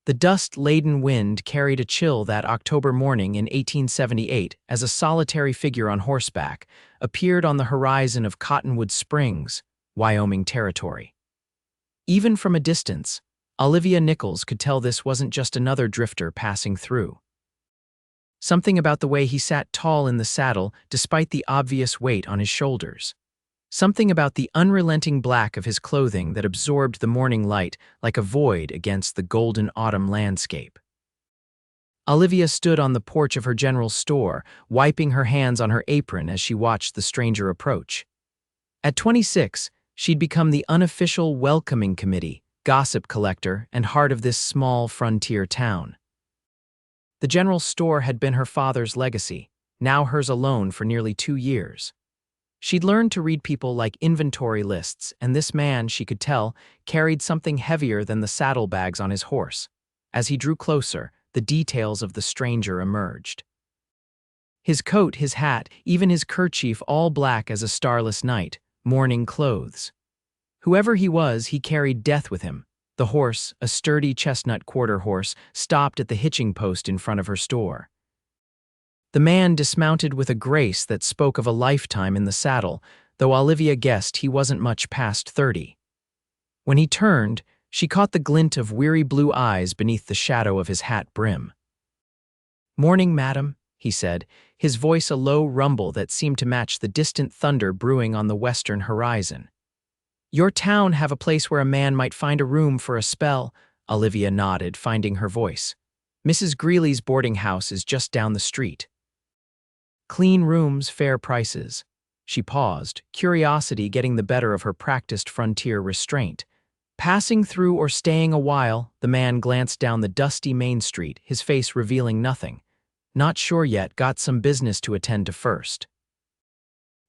The dust-laden wind carried a chill that October morning in 1878 as a solitary figure on horseback appeared on the horizon of Cottonwood Springs, Wyoming territory. Even from a distance, Olivia Nichols could tell this wasn't just another drifter passing through. Something about the way he sat tall in the saddle despite the obvious weight on his shoulders. Something about the unrelenting black of his clothing that absorbed the morning light like a void against the golden autumn landscape. Olivia stood on the porch of her general store, wiping her hands on her apron as she watched the stranger approach. At 26, she'd become the unofficial welcoming committee, gossip collector, and heart of this small frontier town. The general store had been her father's legacy, now hers alone for nearly 2 years. She'd learned to read people like inventory lists, and this man, she could tell, carried something heavier than the saddlebags on his horse. As he drew closer, the details of the stranger emerged. His coat, his hat, even his kerchief all black as a starless night, mourning clothes. Whoever he was, he carried death with him. The horse, a sturdy chestnut quarter horse, stopped at the hitching post in front of her store. The man dismounted with a grace that spoke of a lifetime in the saddle, though Olivia guessed he wasn't much past 30. When he turned, she caught the glint of weary blue eyes beneath the shadow of his hat brim. "Morning, madam," he said, his voice a low rumble that seemed to match the distant thunder brewing on the western horizon. "Your town have a place where a man might find a room for a spell," Olivia nodded, finding her voice. "Mrs. Greeley's boarding house is just down the street. Clean rooms, fair prices." She paused, curiosity getting the better of her practiced frontier restraint. Passing through or staying a while, the man glanced down the dusty main street, his face revealing nothing. Not sure yet, got some business to attend to first.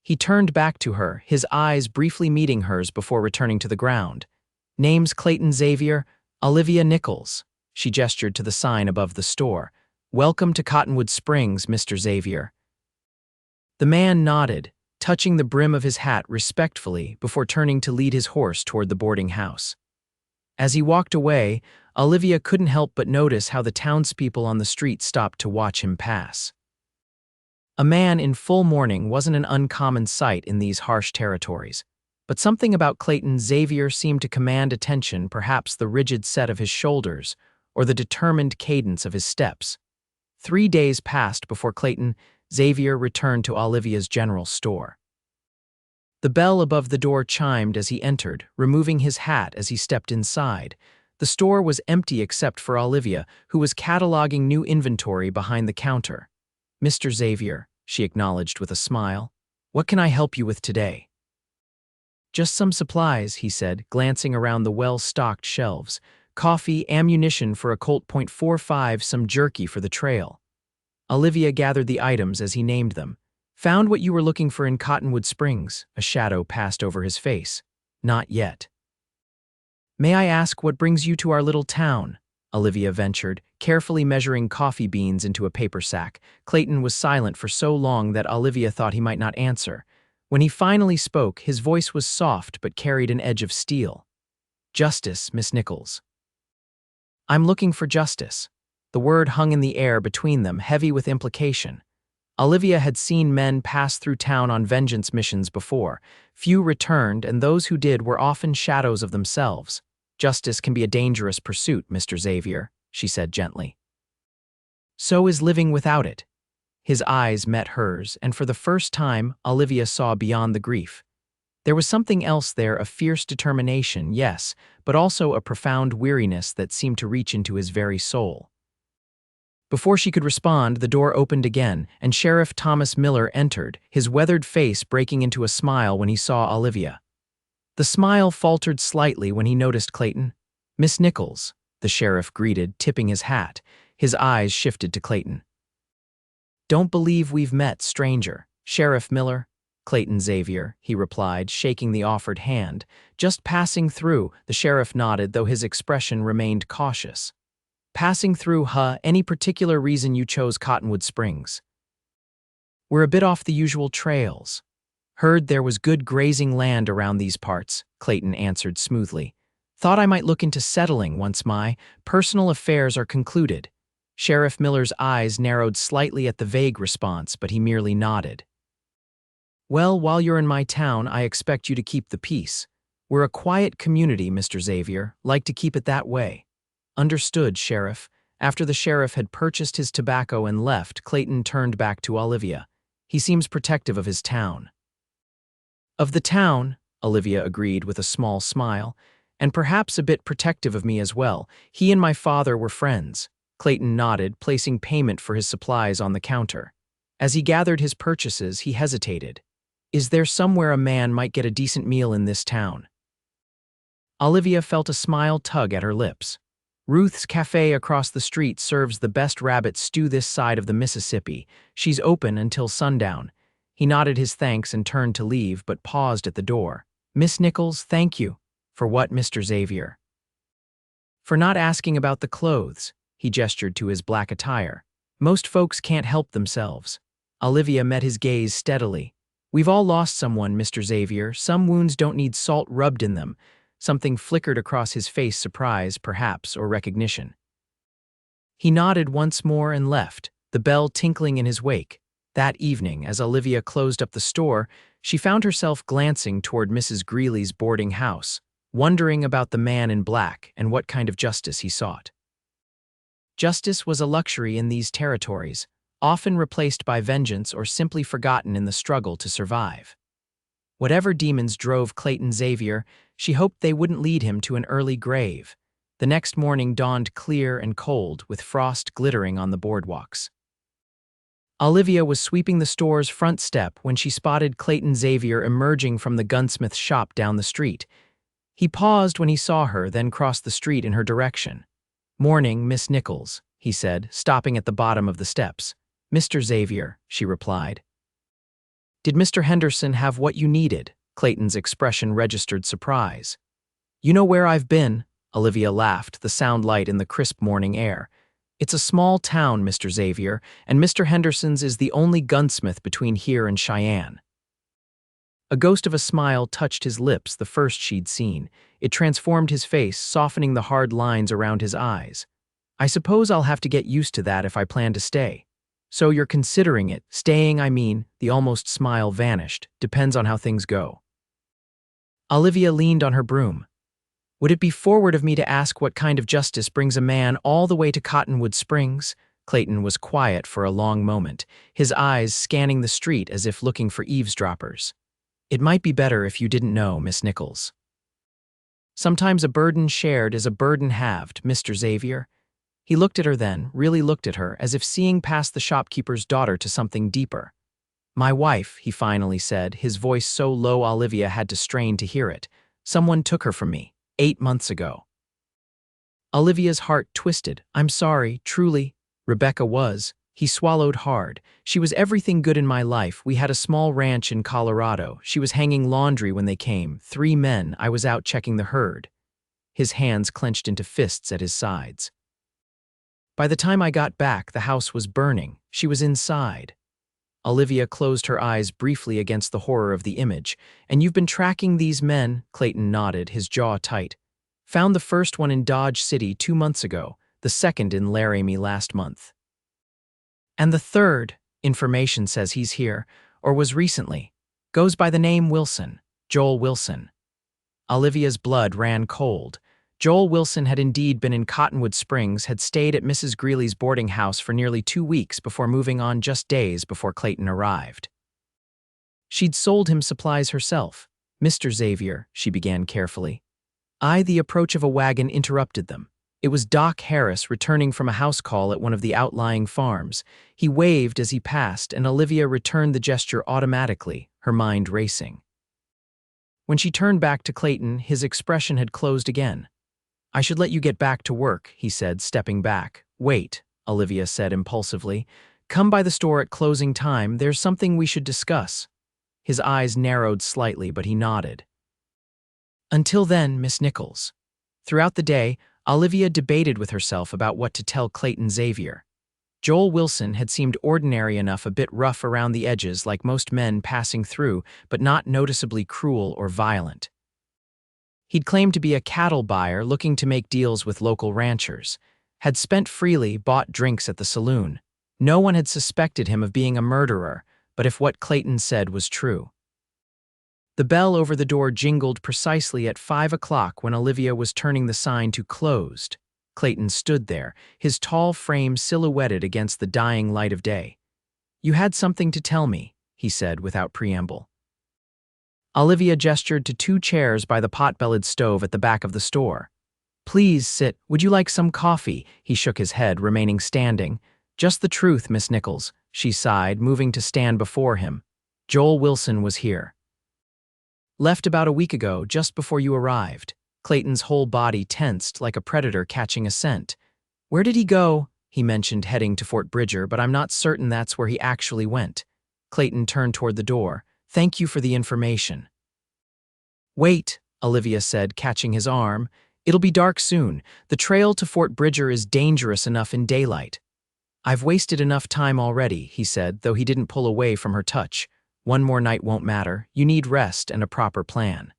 He turned back to her, his eyes briefly meeting hers before returning to the ground. "Name's Clayton Xavier, Olivia Nichols." She gestured to the sign above the store. "Welcome to Cottonwood Springs, Mr. Xavier." The man nodded, touching the brim of his hat respectfully before turning to lead his horse toward the boarding house. As he walked away, Olivia couldn't help but notice how the townspeople on the street stopped to watch him pass. A man in full mourning wasn't an uncommon sight in these harsh territories, but something about Clayton Xavier seemed to command attention, perhaps the rigid set of his shoulders or the determined cadence of his steps. 3 days passed before Clayton Xavier returned to Olivia's general store. The bell above the door chimed as he entered, removing his hat as he stepped inside. The store was empty except for Olivia, who was cataloging new inventory behind the counter. "Mr. Xavier," she acknowledged with a smile. "What can I help you with today?" "Just some supplies," he said, glancing around the well-stocked shelves. "Coffee, ammunition for a Colt .45, some jerky for the trail." Olivia gathered the items as he named them. "Found what you were looking for in Cottonwood Springs." A shadow passed over his face. "Not yet." "May I ask what brings you to our little town?" Olivia ventured, carefully measuring coffee beans into a paper sack. Clayton was silent for so long that Olivia thought he might not answer. When he finally spoke, his voice was soft but carried an edge of steel. "Justice, Miss Nichols." "I'm looking for justice." The word hung in the air between them, heavy with implication. Olivia had seen men pass through town on vengeance missions before. Few returned, and those who did were often shadows of themselves. "Justice can be a dangerous pursuit, Mr. Xavier," she said gently. "So is living without it." His eyes met hers, and for the first time, Olivia saw beyond the grief. There was something else there, a fierce determination, yes, but also a profound weariness that seemed to reach into his very soul. Before she could respond, the door opened again, and Sheriff Thomas Miller entered, his weathered face breaking into a smile when he saw Olivia. The smile faltered slightly when he noticed Clayton. "Miss Nichols," the sheriff greeted, tipping his hat. His eyes shifted to Clayton. "Don't believe we've met, stranger." "Sheriff Miller." "Clayton Xavier," he replied, shaking the offered hand. "Just passing through," the sheriff nodded, though his expression remained cautious. "Passing through, huh? Any particular reason you chose Cottonwood Springs?" "We're a bit off the usual trails." "Heard there was good grazing land around these parts," Clayton answered smoothly. Thought I might look into settling once my personal affairs are concluded. Sheriff Miller's eyes narrowed slightly at the vague response, but he merely nodded. Well, while you're in my town, I expect you to keep the peace. We're a quiet community, Mr. Xavier, like to keep it that way. Understood, Sheriff. After the sheriff had purchased his tobacco and left, Clayton turned back to Olivia. He seems protective of his town. Of the town, Olivia agreed with a small smile, and perhaps a bit protective of me as well. He and my father were friends. Clayton nodded, placing payment for his supplies on the counter. As he gathered his purchases, he hesitated. Is there somewhere a man might get a decent meal in this town? Olivia felt a smile tug at her lips. Ruth's Cafe across the street serves the best rabbit stew this side of the Mississippi. She's open until sundown. He nodded his thanks and turned to leave, but paused at the door. Miss Nichols, thank you. For what, Mr. Xavier? For not asking about the clothes, he gestured to his black attire. Most folks can't help themselves. Olivia met his gaze steadily. We've all lost someone, Mr. Xavier. Some wounds don't need salt rubbed in them. Something flickered across his face, surprise, perhaps, or recognition. He nodded once more and left, the bell tinkling in his wake. That evening, as Olivia closed up the store, she found herself glancing toward Mrs. Greeley's boarding house, wondering about the man in black and what kind of justice he sought. Justice was a luxury in these territories, often replaced by vengeance or simply forgotten in the struggle to survive. Whatever demons drove Clayton Xavier, she hoped they wouldn't lead him to an early grave. The next morning dawned clear and cold, with frost glittering on the boardwalks. Olivia was sweeping the store's front step when she spotted Clayton Xavier emerging from the gunsmith's shop down the street. He paused when he saw her, then crossed the street in her direction. Morning, Miss Nichols, he said, stopping at the bottom of the steps. Mr. Xavier, she replied. Did Mr. Henderson have what you needed? Clayton's expression registered surprise. You know where I've been, Olivia laughed, the sound light in the crisp morning air. It's a small town, Mr. Xavier, and Mr. Henderson's is the only gunsmith between here and Cheyenne. A ghost of a smile touched his lips, the first she'd seen. It transformed his face, softening the hard lines around his eyes. I suppose I'll have to get used to that if I plan to stay. So you're considering it. Staying, I mean. The almost smile vanished. Depends on how things go. Olivia leaned on her broom. Would it be forward of me to ask what kind of justice brings a man all the way to Cottonwood Springs? Clayton was quiet for a long moment, his eyes scanning the street as if looking for eavesdroppers. It might be better if you didn't know, Miss Nichols. Sometimes a burden shared is a burden halved, Mr. Xavier. He looked at her then, really looked at her, as if seeing past the shopkeeper's daughter to something deeper. My wife, he finally said, his voice so low Olivia had to strain to hear it. Someone took her from me, 8 months ago. Olivia's heart twisted. I'm sorry, truly. Rebecca was. He swallowed hard. She was everything good in my life. We had a small ranch in Colorado. She was hanging laundry when they came. 3 men. I was out checking the herd. His hands clenched into fists at his sides. By the time I got back, the house was burning. She was inside. Olivia closed her eyes briefly against the horror of the image. And you've been tracking these men? Clayton nodded, his jaw tight. Found the first one in Dodge City 2 months ago, the second in Laramie last month. And the third, information says he's here, or was recently, goes by the name Wilson, Joel Wilson. Olivia's blood ran cold. Joel Wilson had indeed been in Cottonwood Springs, had stayed at Mrs. Greeley's boarding house for nearly 2 weeks before moving on just days before Clayton arrived. She'd sold him supplies herself. Mr. Xavier, she began carefully. The approach of a wagon interrupted them. It was Doc Harris returning from a house call at one of the outlying farms. He waved as he passed, and Olivia returned the gesture automatically, her mind racing. When she turned back to Clayton, his expression had closed again. I should let you get back to work, he said, stepping back. Wait, Olivia said impulsively. Come by the store at closing time. There's something we should discuss. His eyes narrowed slightly, but he nodded. Until then, Miss Nichols. Throughout the day, Olivia debated with herself about what to tell Clayton Xavier. Joel Wilson had seemed ordinary enough, a bit rough around the edges like most men passing through, but not noticeably cruel or violent. He'd claimed to be a cattle buyer looking to make deals with local ranchers, had spent freely, bought drinks at the saloon. No one had suspected him of being a murderer, but if what Clayton said was true. The bell over the door jingled precisely at 5 o'clock when Olivia was turning the sign to closed. Clayton stood there, his tall frame silhouetted against the dying light of day. "You had something to tell me," he said without preamble. Olivia gestured to 2 chairs by the pot-bellied stove at the back of the store. "Please sit. Would you like some coffee?" He shook his head, remaining standing. "Just the truth, Miss Nichols," she sighed, moving to stand before him. "Joel Wilson was here. Left about a week ago, just before you arrived." Clayton's whole body tensed like a predator catching a scent. "Where did he go?" He mentioned heading to Fort Bridger, but I'm not certain that's where he actually went. Clayton turned toward the door. "Thank you for the information." "Wait," Olivia said, catching his arm. "It'll be dark soon. The trail to Fort Bridger is dangerous enough in daylight." "I've wasted enough time already," he said, though he didn't pull away from her touch. "One more night won't matter. You need rest and a proper plan."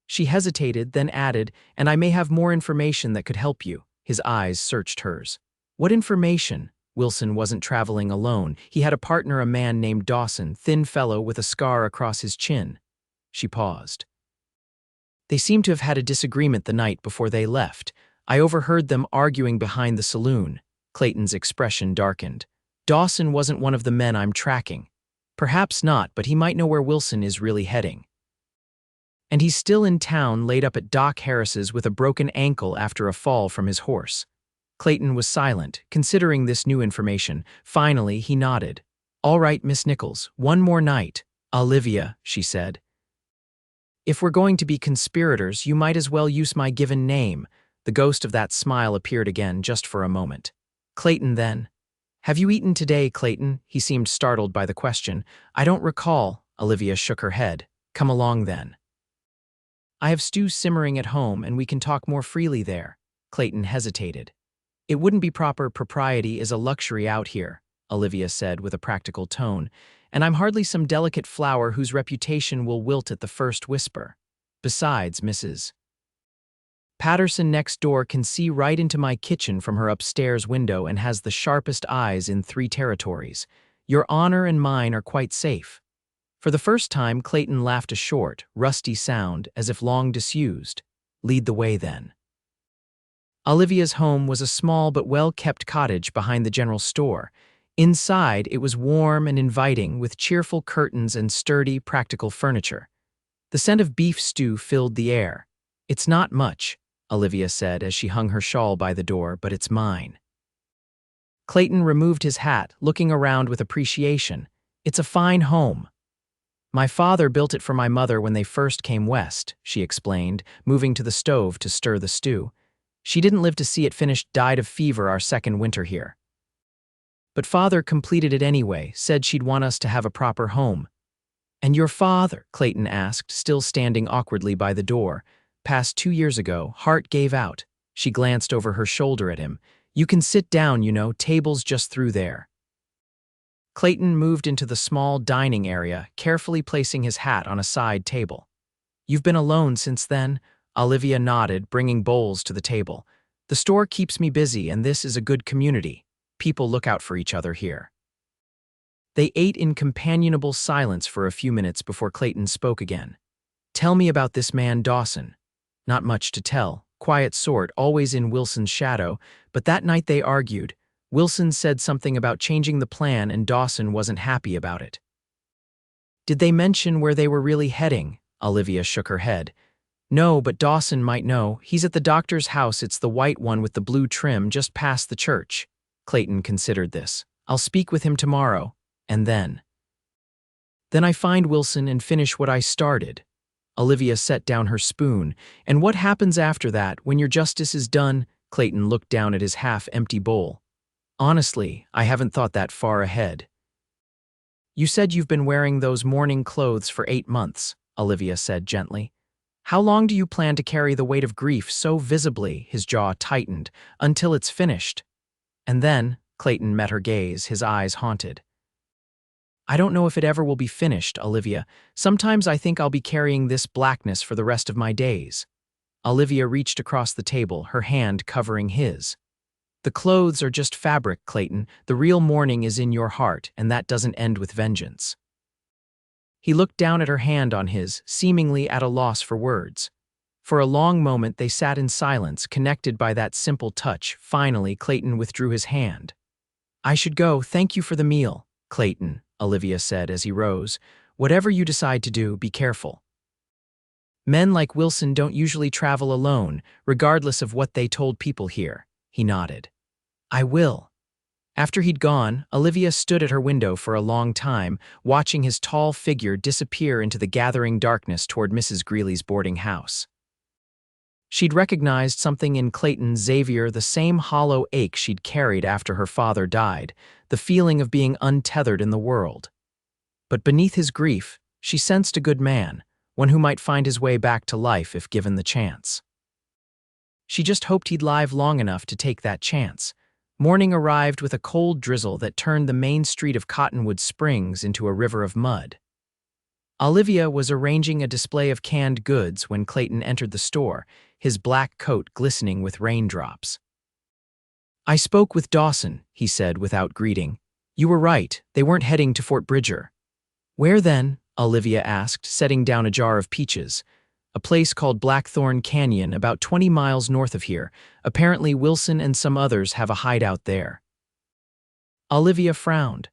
She hesitated, then added, "And I may have more information that could help you." His eyes searched hers. "What information?" Wilson wasn't traveling alone. He had a partner, a man named Dawson, thin fellow with a scar across his chin. She paused. "They seem to have had a disagreement the night before they left. I overheard them arguing behind the saloon." Clayton's expression darkened. "Dawson wasn't one of the men I'm tracking." "Perhaps not, but he might know where Wilson is really heading." "And he's still in town, laid up at Doc Harris's with a broken ankle after a fall from his horse." Clayton was silent, considering this new information. Finally, he nodded. "All right, Miss Nichols, one more night." "Olivia," she said. "If we're going to be conspirators, you might as well use my given name." The ghost of that smile appeared again, just for a moment. "Clayton, then." "Have you eaten today, Clayton?" He seemed startled by the question. "I don't recall." Olivia shook her head. "Come along, then. I have stew simmering at home, and we can talk more freely there." Clayton hesitated. "It wouldn't be proper. Propriety is a luxury out here," Olivia said with a practical tone, "and I'm hardly some delicate flower whose reputation will wilt at the first whisper. Besides, Mrs. Patterson next door can see right into my kitchen from her upstairs window and has the sharpest eyes in 3 territories. Your honor and mine are quite safe." For the first time, Clayton laughed a short, rusty sound, as if long disused. "Lead the way, then." Olivia's home was a small but well-kept cottage behind the general store. Inside, it was warm and inviting, with cheerful curtains and sturdy, practical furniture. The scent of beef stew filled the air. "It's not much," Olivia said as she hung her shawl by the door, "but it's mine." Clayton removed his hat, looking around with appreciation. "It's a fine home. My father built it for my mother when they first came west," she explained, moving to the stove to stir the stew. "She didn't live to see it finished, died of fever our second winter here. But father completed it anyway, said she'd want us to have a proper home." "And your father?" Clayton asked, still standing awkwardly by the door. "Past 2 years ago, heart gave out." She glanced over her shoulder at him. "You can sit down, you know, table's just through there." Clayton moved into the small dining area, carefully placing his hat on a side table. "You've been alone since then?" Olivia nodded, bringing bowls to the table. "The store keeps me busy, and this is a good community. People look out for each other here." They ate in companionable silence for a few minutes before Clayton spoke again. "Tell me about this man Dawson." "Not much to tell. Quiet sort, always in Wilson's shadow, but that night they argued. Wilson said something about changing the plan and Dawson wasn't happy about it." "Did they mention where they were really heading?" Olivia shook her head. "No, but Dawson might know. He's at the doctor's house. It's the white one with the blue trim just past the church." Clayton considered this. "I'll speak with him tomorrow. And then I find Wilson and finish what I started." Olivia set down her spoon. "And what happens after that, when your justice is done?" Clayton looked down at his half-empty bowl. "Honestly, I haven't thought that far ahead." "You said you've been wearing those mourning clothes for 8 months, Olivia said gently. "How long do you plan to carry the weight of grief so visibly?" His jaw tightened. "Until it's finished." And then, Clayton met her gaze, his eyes haunted. I don't know if it ever will be finished, Olivia. Sometimes I think I'll be carrying this blackness for the rest of my days. Olivia reached across the table, her hand covering his. The clothes are just fabric, Clayton. The real mourning is in your heart, and that doesn't end with vengeance. He looked down at her hand on his, seemingly at a loss for words. For a long moment they sat in silence, connected by that simple touch. Finally, Clayton withdrew his hand. I should go, thank you for the meal, Clayton, Olivia said as he rose. Whatever you decide to do, be careful. Men like Wilson don't usually travel alone, regardless of what they told people here. He nodded. I will. After he'd gone, Olivia stood at her window for a long time, watching his tall figure disappear into the gathering darkness toward Mrs. Greeley's boarding house. She'd recognized something in Clayton Xavier, the same hollow ache she'd carried after her father died, the feeling of being untethered in the world. But beneath his grief, she sensed a good man, one who might find his way back to life if given the chance. She just hoped he'd live long enough to take that chance. Morning arrived with a cold drizzle that turned the main street of Cottonwood Springs into a river of mud. Olivia was arranging a display of canned goods when Clayton entered the store, his black coat glistening with raindrops. I spoke with Dawson, he said without greeting. You were right, they weren't heading to Fort Bridger. Where then? Olivia asked, setting down a jar of peaches. A place called Blackthorn Canyon, about 20 miles north of here. Apparently Wilson and some others have a hideout there. Olivia frowned.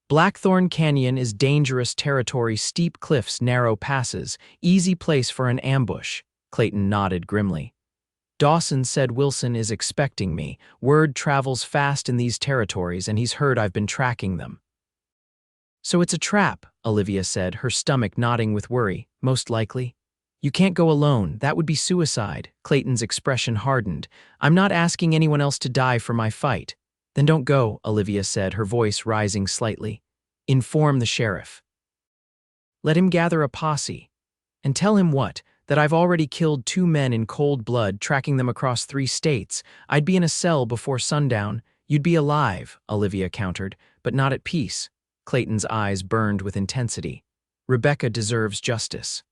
Blackthorn Canyon is dangerous territory, steep cliffs, narrow passes, easy place for an ambush, Clayton nodded grimly. Dawson said Wilson is expecting me. Word travels fast in these territories and he's heard I've been tracking them. So it's a trap, Olivia said, her stomach knotting with worry, most likely. You can't go alone, that would be suicide. Clayton's expression hardened. I'm not asking anyone else to die for my fight. Then don't go, Olivia said, her voice rising slightly. Inform the sheriff. Let him gather a posse. And tell him what? That I've already killed 2 men in cold blood, tracking them across 3 states. I'd be in a cell before sundown. You'd be alive, Olivia countered, but not at peace. Clayton's eyes burned with intensity. Rebecca deserves justice.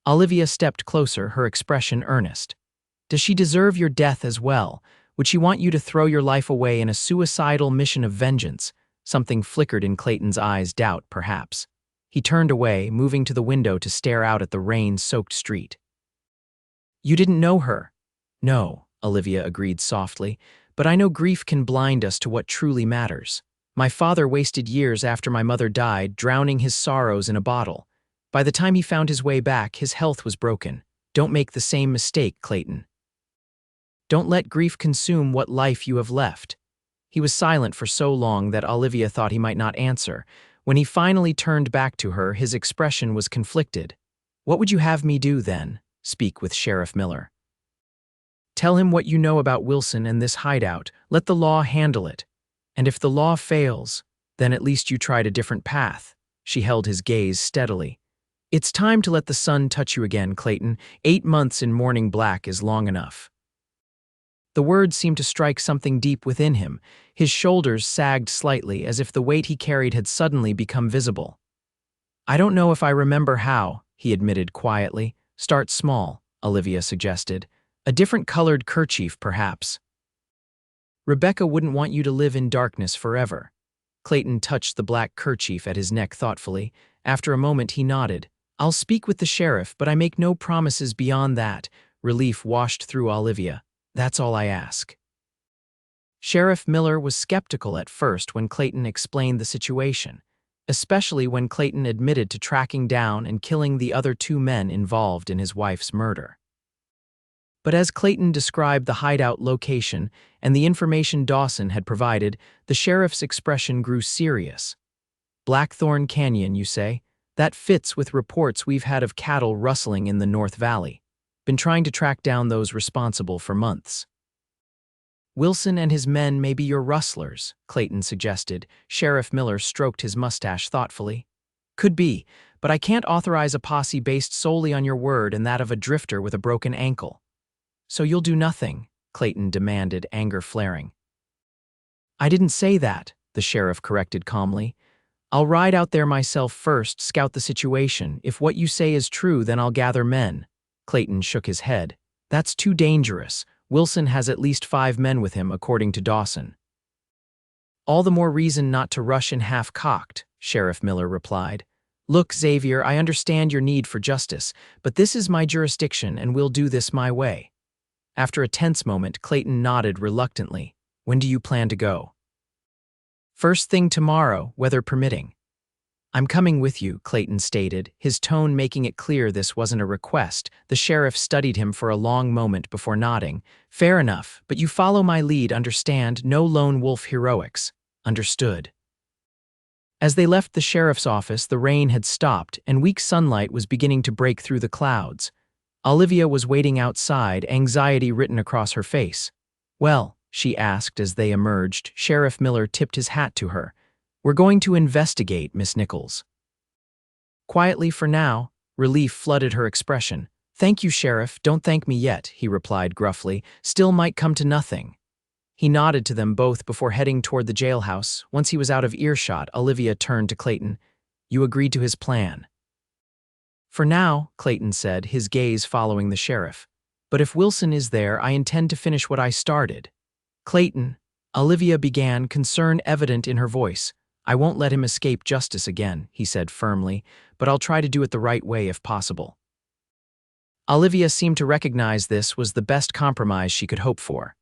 Olivia stepped closer, her expression earnest. Does she deserve your death as well? Would she want you to throw your life away in a suicidal mission of vengeance? Something flickered in Clayton's eyes, doubt, perhaps. He turned away, moving to the window to stare out at the rain-soaked street. You didn't know her? No, Olivia agreed softly, but I know grief can blind us to what truly matters. My father wasted years after my mother died, drowning his sorrows in a bottle. By the time he found his way back, his health was broken. Don't make the same mistake, Clayton. Don't let grief consume what life you have left. He was silent for so long that Olivia thought he might not answer. When he finally turned back to her, his expression was conflicted. What would you have me do then? Speak with Sheriff Miller. Tell him what you know about Wilson and this hideout. Let the law handle it. And if the law fails, then at least you tried a different path. She held his gaze steadily. It's time to let the sun touch you again, Clayton. 8 months in mourning black is long enough. The words seemed to strike something deep within him. His shoulders sagged slightly, as if the weight he carried had suddenly become visible. I don't know if I remember how, he admitted quietly. Start small, Olivia suggested. A different colored kerchief, perhaps. Rebecca wouldn't want you to live in darkness forever. Clayton touched the black kerchief at his neck thoughtfully. After a moment, he nodded. I'll speak with the sheriff, but I make no promises beyond that. Relief washed through Olivia. That's all I ask. Sheriff Miller was skeptical at first when Clayton explained the situation, especially when Clayton admitted to tracking down and killing the other 2 men involved in his wife's murder. But as Clayton described the hideout location and the information Dawson had provided, the sheriff's expression grew serious. Blackthorn Canyon, you say? That fits with reports we've had of cattle rustling in the North Valley. Been trying to track down those responsible for months. Wilson and his men may be your rustlers, Clayton suggested. Sheriff Miller stroked his mustache thoughtfully. Could be, but I can't authorize a posse based solely on your word and that of a drifter with a broken ankle. So you'll do nothing, Clayton demanded, anger flaring. I didn't say that, the sheriff corrected calmly. I'll ride out there myself first, scout the situation. If what you say is true, then I'll gather men." Clayton shook his head. "That's too dangerous. Wilson has at least 5 men with him, according to Dawson." "All the more reason not to rush in half-cocked," Sheriff Miller replied. "Look, Xavier, I understand your need for justice, but this is my jurisdiction and we'll do this my way." After a tense moment, Clayton nodded reluctantly. "When do you plan to go?" "First thing tomorrow, weather permitting." "I'm coming with you," Clayton stated, his tone making it clear this wasn't a request. The sheriff studied him for a long moment before nodding. "Fair enough, but you follow my lead, understand? No lone wolf heroics." "Understood." As they left the sheriff's office, the rain had stopped and weak sunlight was beginning to break through the clouds. Olivia was waiting outside, anxiety written across her face. "Well," she asked as they emerged. Sheriff Miller tipped his hat to her. "We're going to investigate, Miss Nichols." Quietly for now, relief flooded her expression. "Thank you, Sheriff, don't thank me yet," he replied gruffly. "Still might come to nothing." He nodded to them both before heading toward the jailhouse. Once he was out of earshot, Olivia turned to Clayton. "You agreed to his plan." "For now," Clayton said, his gaze following the sheriff. "But if Wilson is there, I intend to finish what I started." "Clayton," Olivia began, concern evident in her voice. "I won't let him escape justice again," he said firmly, "but I'll try to do it the right way if possible." Olivia seemed to recognize this was the best compromise she could hope for.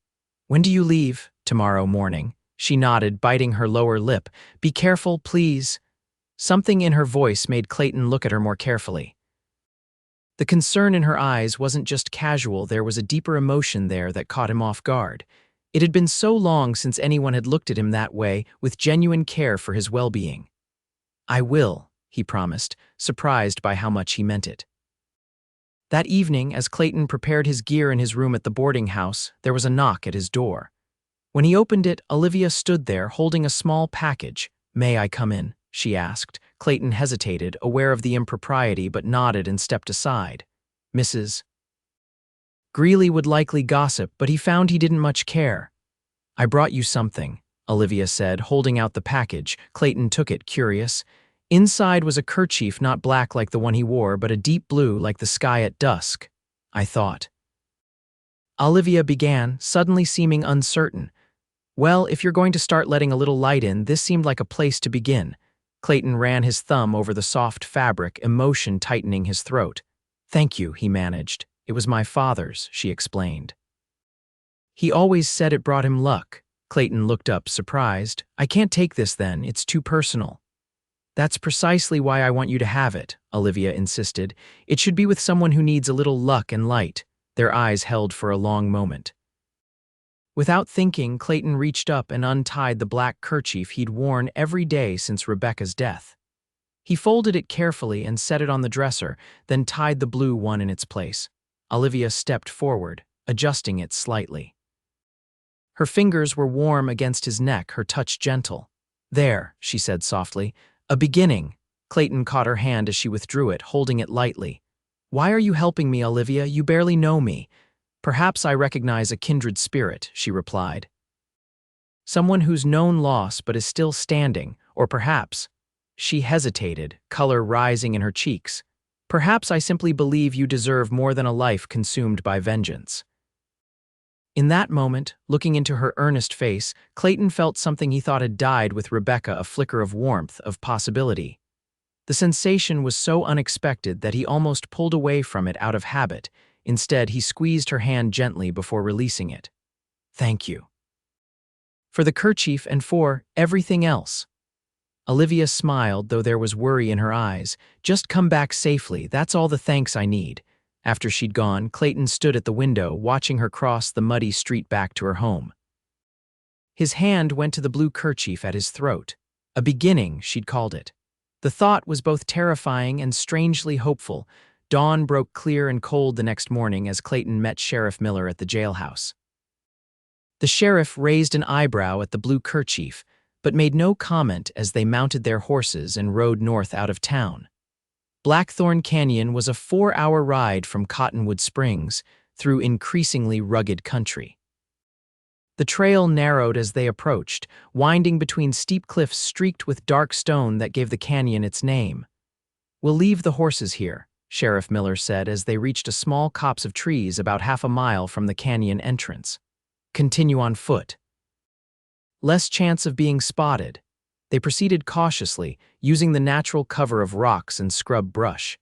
"When do you leave?" "Tomorrow morning." She nodded, biting her lower lip. "Be careful, please." Something in her voice made Clayton look at her more carefully. The concern in her eyes wasn't just casual, there was a deeper emotion there that caught him off guard. It had been so long since anyone had looked at him that way, with genuine care for his well-being. "I will," he promised, surprised by how much he meant it. That evening, as Clayton prepared his gear in his room at the boarding house, there was a knock at his door. When he opened it, Olivia stood there, holding a small package. "May I come in?" she asked. Clayton hesitated, aware of the impropriety, but nodded and stepped aside. "Mrs. Greeley would likely gossip, but he found he didn't much care." "I brought you something," Olivia said, holding out the package. Clayton took it, curious. Inside was a kerchief, not black like the one he wore, but a deep blue like the sky at dusk. "I thought." Olivia began, suddenly seeming uncertain. "Well, if you're going to start letting a little light in, this seemed like a place to begin." Clayton ran his thumb over the soft fabric, emotion tightening his throat. "Thank you," he managed. "It was my father's," she explained. "He always said it brought him luck." Clayton looked up, surprised. "I can't take this then, it's too personal." "That's precisely why I want you to have it," Olivia insisted. "It should be with someone who needs a little luck and light." Their eyes held for a long moment. Without thinking, Clayton reached up and untied the black kerchief he'd worn every day since Rebecca's death. He folded it carefully and set it on the dresser, then tied the blue one in its place. Olivia stepped forward, adjusting it slightly. Her fingers were warm against his neck, her touch gentle. "There," she said softly. "A beginning." Clayton caught her hand as she withdrew it, holding it lightly. "Why are you helping me, Olivia? You barely know me." "Perhaps I recognize a kindred spirit," she replied. "Someone who's known loss but is still standing, or perhaps—" She hesitated, color rising in her cheeks. "Perhaps I simply believe you deserve more than a life consumed by vengeance." In that moment, looking into her earnest face, Clayton felt something he thought had died with Rebecca, a flicker of warmth, of possibility. The sensation was so unexpected that he almost pulled away from it out of habit. Instead, he squeezed her hand gently before releasing it. "Thank you. For the kerchief and for everything else." Olivia smiled, though there was worry in her eyes. "Just come back safely, that's all the thanks I need." After she'd gone, Clayton stood at the window, watching her cross the muddy street back to her home. His hand went to the blue kerchief at his throat. A beginning, she'd called it. The thought was both terrifying and strangely hopeful. Dawn broke clear and cold the next morning as Clayton met Sheriff Miller at the jailhouse. The sheriff raised an eyebrow at the blue kerchief, but made no comment as they mounted their horses and rode north out of town. Blackthorn Canyon was a 4-hour ride from Cottonwood Springs through increasingly rugged country. The trail narrowed as they approached, winding between steep cliffs streaked with dark stone that gave the canyon its name. "We'll leave the horses here," Sheriff Miller said as they reached a small copse of trees about half a mile from the canyon entrance. "Continue on foot." Less chance of being spotted. They proceeded cautiously, using the natural cover of rocks and scrub brush.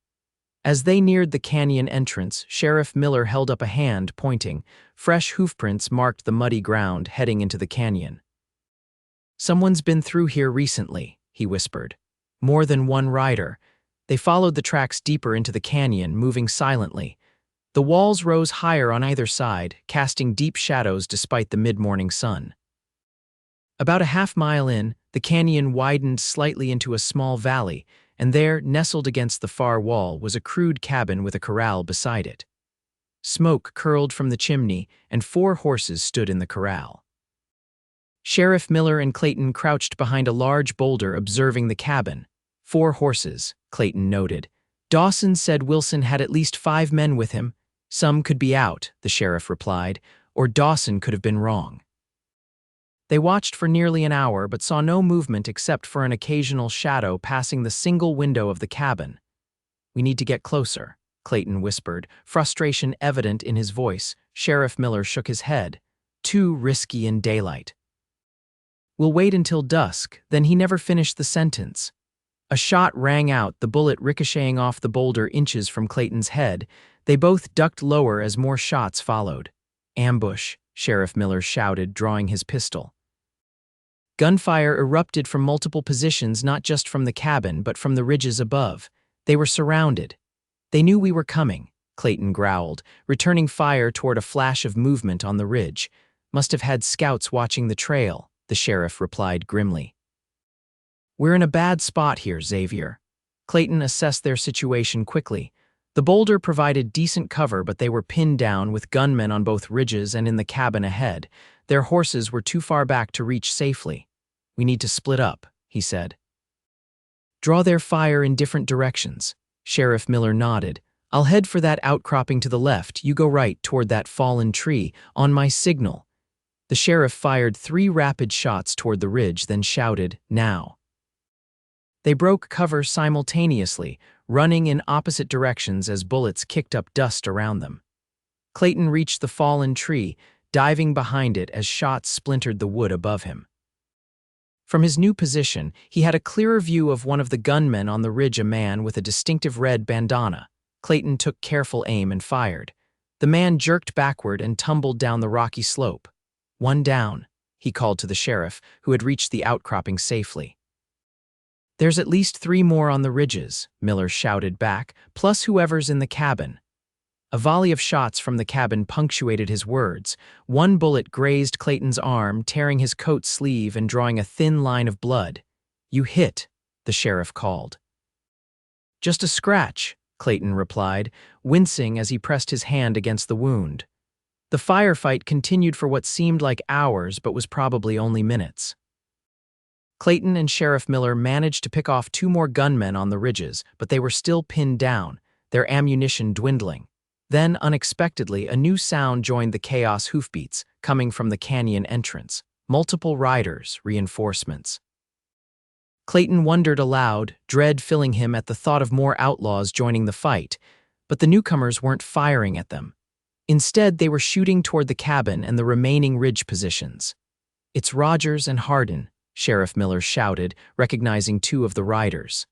As they neared the canyon entrance, Sheriff Miller held up a hand, pointing. Fresh hoofprints marked the muddy ground heading into the canyon. "Someone's been through here recently," he whispered. "More than one rider." They followed the tracks deeper into the canyon, moving silently. The walls rose higher on either side, casting deep shadows despite the mid-morning sun. About a half-mile in, the canyon widened slightly into a small valley, and there, nestled against the far wall, was a crude cabin with a corral beside it. Smoke curled from the chimney, and 4 horses stood in the corral. Sheriff Miller and Clayton crouched behind a large boulder observing the cabin. 4 horses, Clayton noted. Dawson said Wilson had at least 5 men with him. "Some could be out," the sheriff replied, "or Dawson could have been wrong." They watched for nearly an hour but saw no movement except for an occasional shadow passing the single window of the cabin. "We need to get closer," Clayton whispered, frustration evident in his voice. Sheriff Miller shook his head. "Too risky in daylight." "We'll wait until dusk." Then he never finished the sentence. A shot rang out, the bullet ricocheting off the boulder inches from Clayton's head. They both ducked lower as more shots followed. "Ambush," Sheriff Miller shouted, drawing his pistol. Gunfire erupted from multiple positions, not just from the cabin, but from the ridges above. They were surrounded. "They knew we were coming," Clayton growled, returning fire toward a flash of movement on the ridge. "Must have had scouts watching the trail," the sheriff replied grimly. "We're in a bad spot here, Xavier." Clayton assessed their situation quickly. The boulder provided decent cover, but they were pinned down with gunmen on both ridges and in the cabin ahead. Their horses were too far back to reach safely. "We need to split up," he said. "Draw their fire in different directions." Sheriff Miller nodded. "I'll head for that outcropping to the left. You go right toward that fallen tree, on my signal." The sheriff fired 3 rapid shots toward the ridge, then shouted, "Now." They broke cover simultaneously, running in opposite directions as bullets kicked up dust around them. Clayton reached the fallen tree, diving behind it as shots splintered the wood above him. From his new position, he had a clearer view of one of the gunmen on the ridge, a man with a distinctive red bandana. Clayton took careful aim and fired. The man jerked backward and tumbled down the rocky slope. "One down," he called to the sheriff, who had reached the outcropping safely. "There's at least 3 more on the ridges," Miller shouted back, "plus whoever's in the cabin." A volley of shots from the cabin punctuated his words. One bullet grazed Clayton's arm, tearing his coat sleeve and drawing a thin line of blood. "You hit," the sheriff called. "Just a scratch," Clayton replied, wincing as he pressed his hand against the wound. The firefight continued for what seemed like hours but was probably only minutes. Clayton and Sheriff Miller managed to pick off 2 more gunmen on the ridges, but they were still pinned down, their ammunition dwindling. Then, unexpectedly, a new sound joined the chaos hoofbeats, coming from the canyon entrance. Multiple riders, reinforcements. Clayton wondered aloud, dread filling him at the thought of more outlaws joining the fight, but the newcomers weren't firing at them. Instead, they were shooting toward the cabin and the remaining ridge positions. "It's Rogers and Hardin," Sheriff Miller shouted, recognizing 2 of the riders.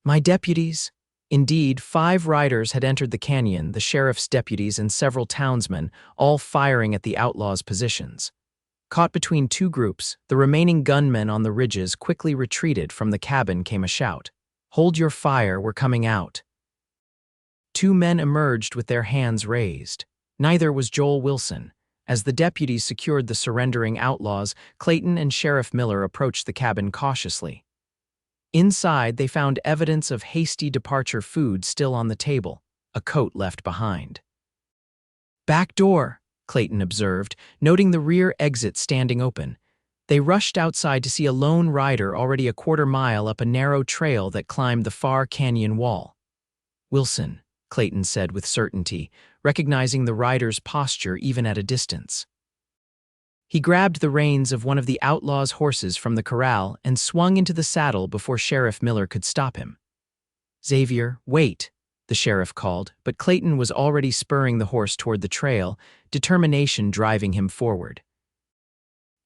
"My deputies?" Indeed, 5 riders had entered the canyon, the sheriff's deputies and several townsmen, all firing at the outlaws' positions. Caught between 2 groups, the remaining gunmen on the ridges quickly retreated. From the cabin came a shout. "Hold your fire, we're coming out." 2 men emerged with their hands raised. Neither was Joel Wilson. As the deputies secured the surrendering outlaws, Clayton and Sheriff Miller approached the cabin cautiously. Inside, they found evidence of hasty departure food still on the table, a coat left behind. "Back door," Clayton observed, noting the rear exit standing open. They rushed outside to see a lone rider already a quarter-mile up a narrow trail that climbed the far canyon wall. "Wilson," Clayton said with certainty, recognizing the rider's posture even at a distance. He grabbed the reins of one of the outlaw's horses from the corral and swung into the saddle before Sheriff Miller could stop him. "Xavier, wait," the sheriff called, but Clayton was already spurring the horse toward the trail, determination driving him forward.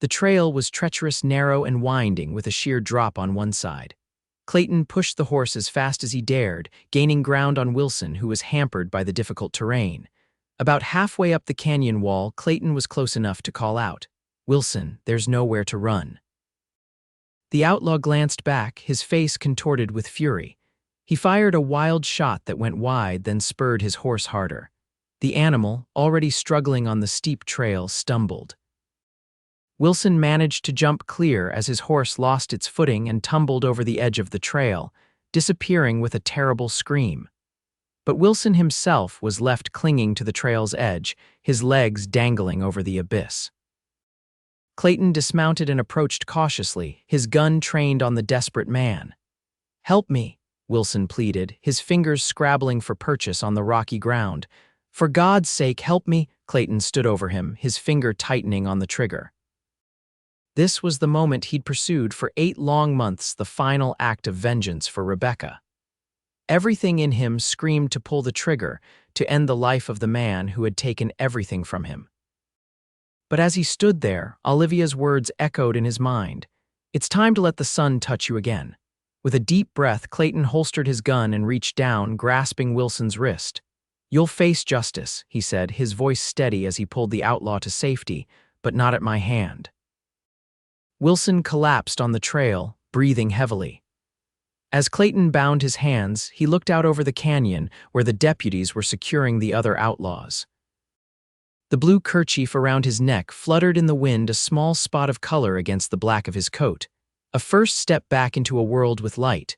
The trail was treacherous, narrow, and winding with a sheer drop on one side. Clayton pushed the horse as fast as he dared, gaining ground on Wilson, who was hampered by the difficult terrain. About halfway up the canyon wall, Clayton was close enough to call out, "Wilson, there's nowhere to run." The outlaw glanced back, his face contorted with fury. He fired a wild shot that went wide, then spurred his horse harder. The animal, already struggling on the steep trail, stumbled. Wilson managed to jump clear as his horse lost its footing and tumbled over the edge of the trail, disappearing with a terrible scream. But Wilson himself was left clinging to the trail's edge, his legs dangling over the abyss. Clayton dismounted and approached cautiously, his gun trained on the desperate man. "Help me," Wilson pleaded, his fingers scrabbling for purchase on the rocky ground. "For God's sake, help me," Clayton stood over him, his finger tightening on the trigger. This was the moment he'd pursued for 8 long months, the final act of vengeance for Rebecca. Everything in him screamed to pull the trigger, to end the life of the man who had taken everything from him. But as he stood there, Olivia's words echoed in his mind. "It's time to let the sun touch you again." With a deep breath, Clayton holstered his gun and reached down, grasping Wilson's wrist. "You'll face justice," he said, his voice steady as he pulled the outlaw to safety, "but not at my hand." Wilson collapsed on the trail, breathing heavily. As Clayton bound his hands, he looked out over the canyon where the deputies were securing the other outlaws. The blue kerchief around his neck fluttered in the wind, a small spot of color against the black of his coat, a first step back into a world with light.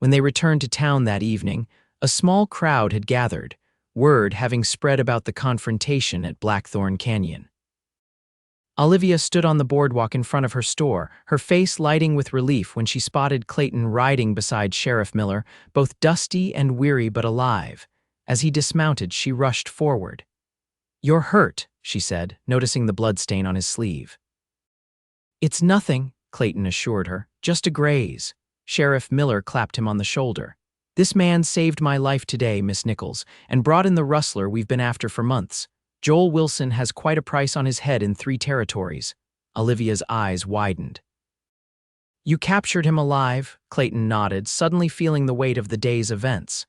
When they returned to town that evening, a small crowd had gathered, word having spread about the confrontation at Blackthorn Canyon. Olivia stood on the boardwalk in front of her store, her face lighting with relief when she spotted Clayton riding beside Sheriff Miller, both dusty and weary but alive. As he dismounted, she rushed forward. "You're hurt," she said, noticing the bloodstain on his sleeve. "It's nothing," Clayton assured her, "just a graze." Sheriff Miller clapped him on the shoulder. "This man saved my life today, Miss Nichols, and brought in the rustler we've been after for months. Joel Wilson has quite a price on his head in 3 territories." Olivia's eyes widened. "You captured him alive?" Clayton nodded, suddenly feeling the weight of the day's events.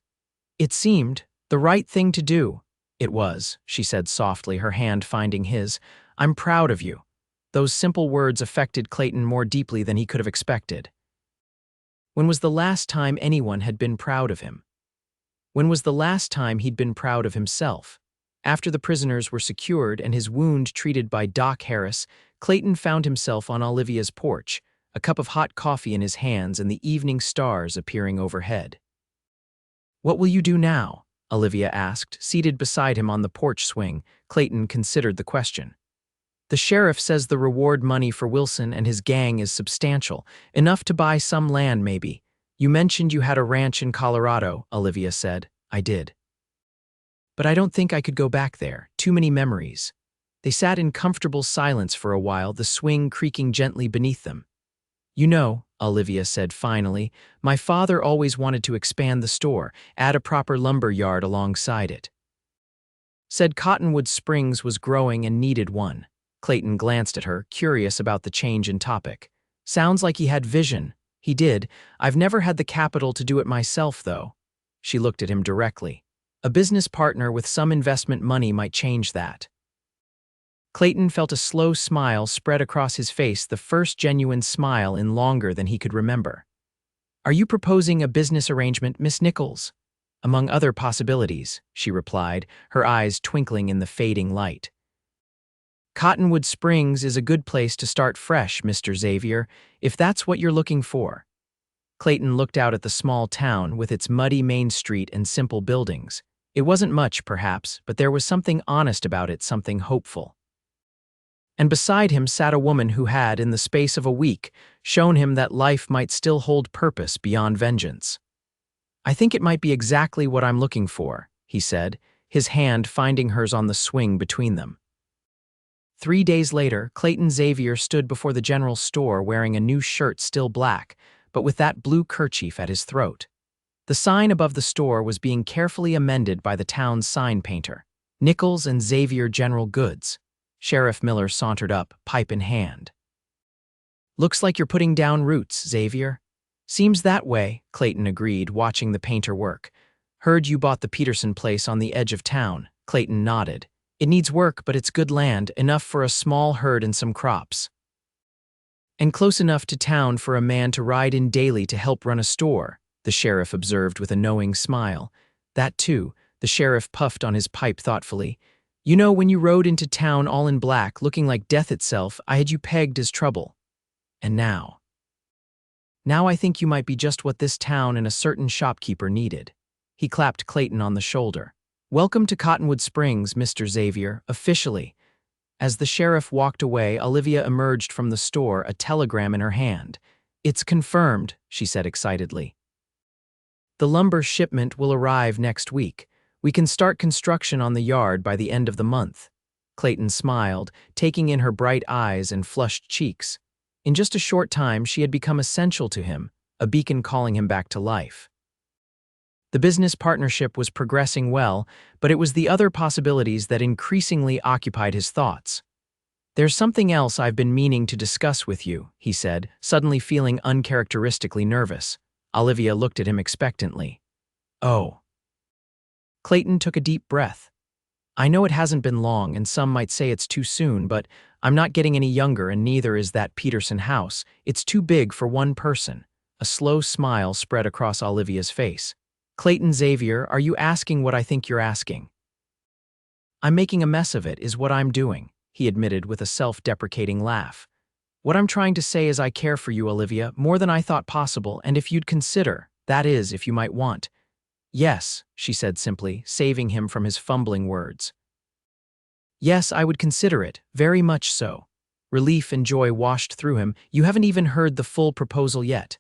"It seemed the right thing to do." "It was," she said softly, her hand finding his. "I'm proud of you." Those simple words affected Clayton more deeply than he could have expected. When was the last time anyone had been proud of him? When was the last time he'd been proud of himself? After the prisoners were secured and his wound treated by Doc Harris, Clayton found himself on Olivia's porch, a cup of hot coffee in his hands and the evening stars appearing overhead. "What will you do now?" Olivia asked, seated beside him on the porch swing. Clayton considered the question. "The sheriff says the reward money for Wilson and his gang is substantial, enough to buy some land maybe. You mentioned you had a ranch in Colorado," Olivia said. "I did. But I don't think I could go back there. Too many memories." They sat in comfortable silence for a while, the swing creaking gently beneath them. "You know," Olivia said finally, "my father always wanted to expand the store, add a proper lumber yard alongside it. Said Cottonwood Springs was growing and needed one." Clayton glanced at her, curious about the change in topic. "Sounds like he had vision." "He did. I've never had the capital to do it myself, though." She looked at him directly. "A business partner with some investment money might change that." Clayton felt a slow smile spread across his face, the first genuine smile in longer than he could remember. "Are you proposing a business arrangement, Miss Nichols?" "Among other possibilities," she replied, her eyes twinkling in the fading light. "Cottonwood Springs is a good place to start fresh, Mr. Xavier, if that's what you're looking for." Clayton looked out at the small town with its muddy main street and simple buildings. It wasn't much, perhaps, but there was something honest about it, something hopeful. And beside him sat a woman who had, in the space of a week, shown him that life might still hold purpose beyond vengeance. "I think it might be exactly what I'm looking for," he said, his hand finding hers on the swing between them. 3 days later, Clayton Xavier stood before the general store wearing a new shirt still black, but with that blue kerchief at his throat. The sign above the store was being carefully amended by the town's sign painter. Nichols and Xavier General Goods. Sheriff Miller sauntered up, pipe in hand. "Looks like you're putting down roots, Xavier." "Seems that way," Clayton agreed, watching the painter work. "Heard you bought the Peterson place on the edge of town." Clayton nodded. "It needs work, but it's good land, enough for a small herd and some crops. And close enough to town for a man to ride in daily to help run a store," the sheriff observed with a knowing smile. "That too," the sheriff puffed on his pipe thoughtfully. "You know, when you rode into town all in black, looking like death itself, I had you pegged as trouble. And now I think you might be just what this town and a certain shopkeeper needed." He clapped Clayton on the shoulder. "Welcome to Cottonwood Springs, Mr. Xavier, officially." As the sheriff walked away, Olivia emerged from the store, a telegram in her hand. "It's confirmed," she said excitedly. "The lumber shipment will arrive next week. We can start construction on the yard by the end of the month." Clayton smiled, taking in her bright eyes and flushed cheeks. In just a short time, she had become essential to him, a beacon calling him back to life. The business partnership was progressing well, but it was the other possibilities that increasingly occupied his thoughts. "There's something else I've been meaning to discuss with you," he said, suddenly feeling uncharacteristically nervous. Olivia looked at him expectantly. "Oh." Clayton took a deep breath. "I know it hasn't been long, and some might say it's too soon, but I'm not getting any younger, and neither is that Peterson house. It's too big for one person." A slow smile spread across Olivia's face. "Clayton Xavier, are you asking what I think you're asking?" "I'm making a mess of it, is what I'm doing," he admitted with a self-deprecating laugh. "What I'm trying to say is I care for you, Olivia, more than I thought possible, and if you'd consider, that is, if you might want." "Yes," she said simply, saving him from his fumbling words. "Yes, I would consider it, very much so." Relief and joy washed through him. "You haven't even heard the full proposal yet."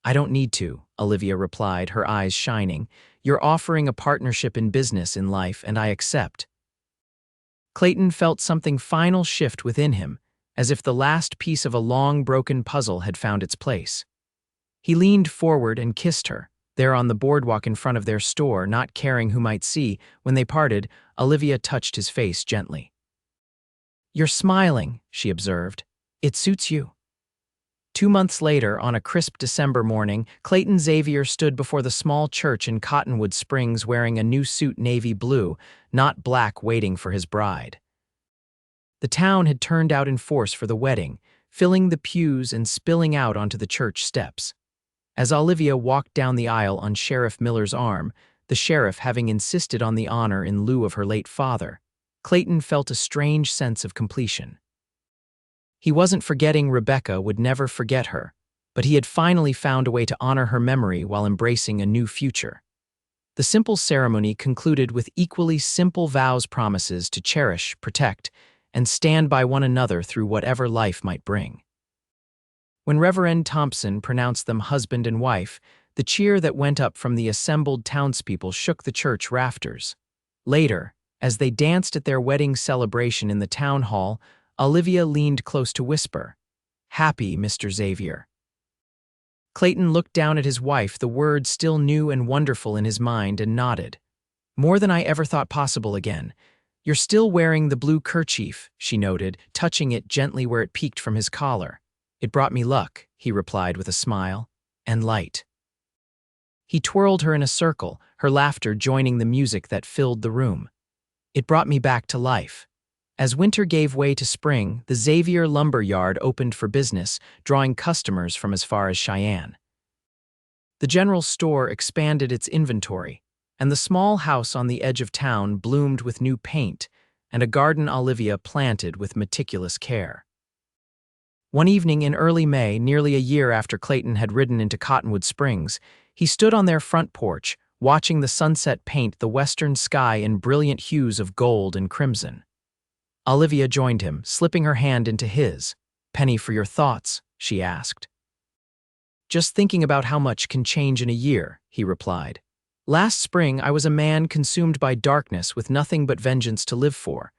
"I don't need to," Olivia replied, her eyes shining. "You're offering a partnership in business, in life, and I accept." Clayton felt something final shift within him, as if the last piece of a long broken puzzle had found its place. He leaned forward and kissed her, there on the boardwalk in front of their store, not caring who might see. When they parted, Olivia touched his face gently. "You're smiling," she observed. "It suits you." 2 months later, on a crisp December morning, Clayton Xavier stood before the small church in Cottonwood Springs wearing a new suit navy blue, not black, waiting for his bride. The town had turned out in force for the wedding, filling the pews and spilling out onto the church steps. As Olivia walked down the aisle on Sheriff Miller's arm, the sheriff having insisted on the honor in lieu of her late father, Clayton felt a strange sense of completion. He wasn't forgetting Rebecca, would never forget her, but he had finally found a way to honor her memory while embracing a new future. The simple ceremony concluded with equally simple vows, promises to cherish, protect, and stand by one another through whatever life might bring. When Reverend Thompson pronounced them husband and wife, the cheer that went up from the assembled townspeople shook the church rafters. Later, as they danced at their wedding celebration in the town hall, Olivia leaned close to whisper, "Happy, Mr. Xavier." Clayton looked down at his wife, the words still new and wonderful in his mind, and nodded. "More than I ever thought possible again. You're still wearing the blue kerchief," she noted, touching it gently where it peeked from his collar. "It brought me luck," he replied with a smile, "and light." He twirled her in a circle, her laughter joining the music that filled the room. "It brought me back to life." As winter gave way to spring, the Xavier lumber yard opened for business, drawing customers from as far as Cheyenne. The general store expanded its inventory, and the small house on the edge of town bloomed with new paint and a garden Olivia planted with meticulous care. One evening in early May, nearly a year after Clayton had ridden into Cottonwood Springs, he stood on their front porch, watching the sunset paint the western sky in brilliant hues of gold and crimson. Olivia joined him, slipping her hand into his. "Penny for your thoughts?" she asked. "Just thinking about how much can change in a year," he replied. "Last spring I was a man consumed by darkness with nothing but vengeance to live for.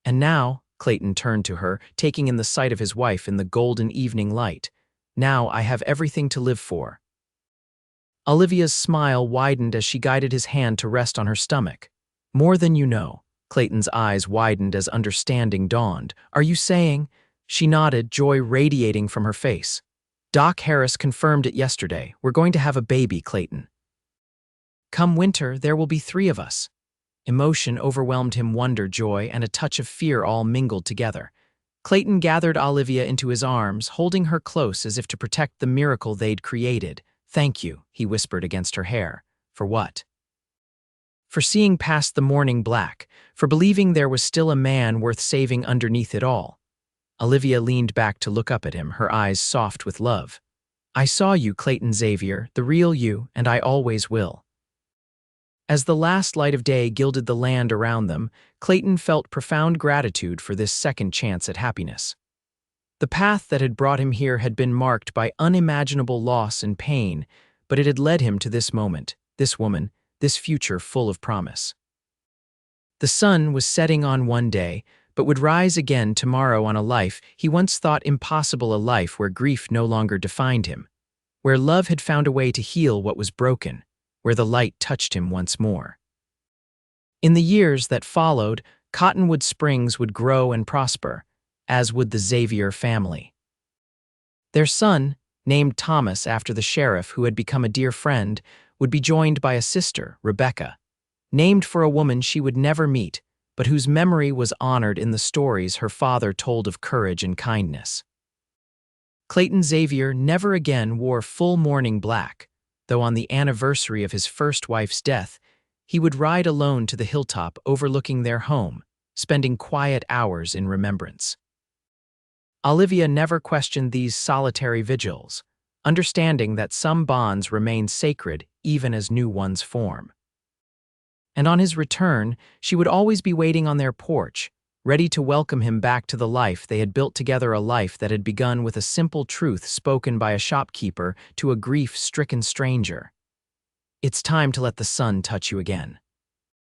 And now Clayton turned to her, taking in the sight of his wife in the golden evening light. Now I have everything to live for. Olivia's smile widened as she guided his hand to rest on her stomach. More than you know. Clayton's eyes widened as understanding dawned. Are you saying? She nodded, joy radiating from her face. Doc Harris confirmed it yesterday. We're going to have a baby, Clayton. Come winter, there will be 3 of us. Emotion overwhelmed him, wonder, joy, and a touch of fear all mingled together. Clayton gathered Olivia into his arms, holding her close as if to protect the miracle they'd created. Thank you, he whispered against her hair. For what? For seeing past the morning black, for believing there was still a man worth saving underneath it all. Olivia leaned back to look up at him, her eyes soft with love. I saw you, Clayton Xavier, the real you, and I always will. As the last light of day gilded the land around them, Clayton felt profound gratitude for this second chance at happiness. The path that had brought him here had been marked by unimaginable loss and pain, but it had led him to this moment, this woman, this future full of promise. The sun was setting on one day, but would rise again tomorrow on a life he once thought impossible, a life where grief no longer defined him, where love had found a way to heal what was broken, where the light touched him once more. In the years that followed, Cottonwood Springs would grow and prosper, as would the Xavier family. Their son, named Thomas after the sheriff who had become a dear friend, would be joined by a sister, Rebecca, named for a woman she would never meet, but whose memory was honored in the stories her father told of courage and kindness. Clayton Xavier never again wore full mourning black, though on the anniversary of his first wife's death, he would ride alone to the hilltop overlooking their home, spending quiet hours in remembrance. Olivia never questioned these solitary vigils, understanding that some bonds remain sacred even as new ones form. And on his return, she would always be waiting on their porch, ready to welcome him back to the life they had built together, a life that had begun with a simple truth spoken by a shopkeeper to a grief-stricken stranger. It's time to let the sun touch you again.